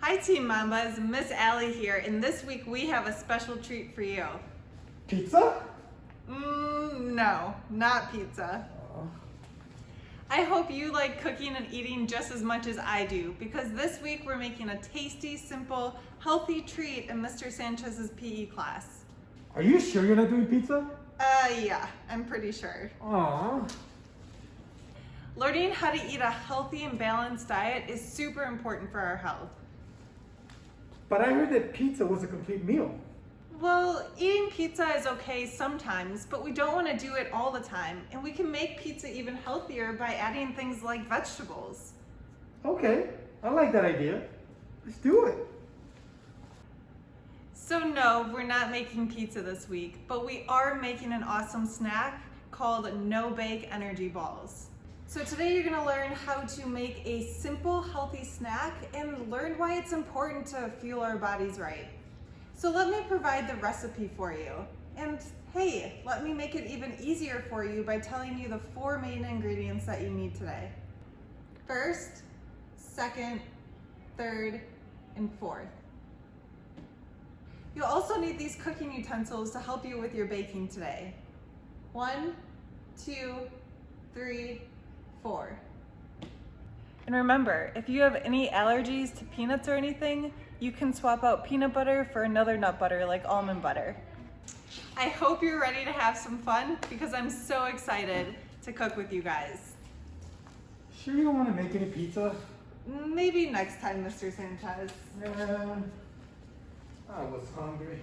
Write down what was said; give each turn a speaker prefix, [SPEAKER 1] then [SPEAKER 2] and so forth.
[SPEAKER 1] Hi Team Mambas, Ms Allie here, and this week we have a special treat for you.
[SPEAKER 2] Pizza?
[SPEAKER 1] No, not pizza. I hope you like cooking and eating just as much as I do, because this week we're making a tasty, simple, healthy treat in Mr. Sanchez's PE class.
[SPEAKER 2] Are you sure you're not doing pizza?
[SPEAKER 1] Yeah, I'm pretty sure.
[SPEAKER 2] Aww.
[SPEAKER 1] Learning how to eat a healthy and balanced diet is super important for our health.
[SPEAKER 2] But I heard that pizza was a complete meal.
[SPEAKER 1] Well, eating pizza is okay sometimes, but we don't want to do it all the time. And we can make pizza even healthier by adding things like vegetables.
[SPEAKER 2] Okay, I like that idea. Let's do it.
[SPEAKER 1] So no, we're not making pizza this week, but we are making an awesome snack called no-bake energy balls. So today you're going to learn how to make a simple, healthy snack and learn why it's important to fuel our bodies right. So let me provide the recipe for you. And hey, let me make it even easier for you by telling you the 4 main ingredients that you need today. First, second, third, and fourth. You'll also need these cooking utensils to help you with your baking today. 1, 2, 3, 4. And remember, if you have any allergies to peanuts or anything, you can swap out peanut butter for another nut butter like almond butter. I hope you're ready to have some fun because I'm so excited to cook with you guys.
[SPEAKER 2] Sure you don't want to make any pizza?
[SPEAKER 1] Maybe next time, Mr. Sanchez.
[SPEAKER 2] I was hungry.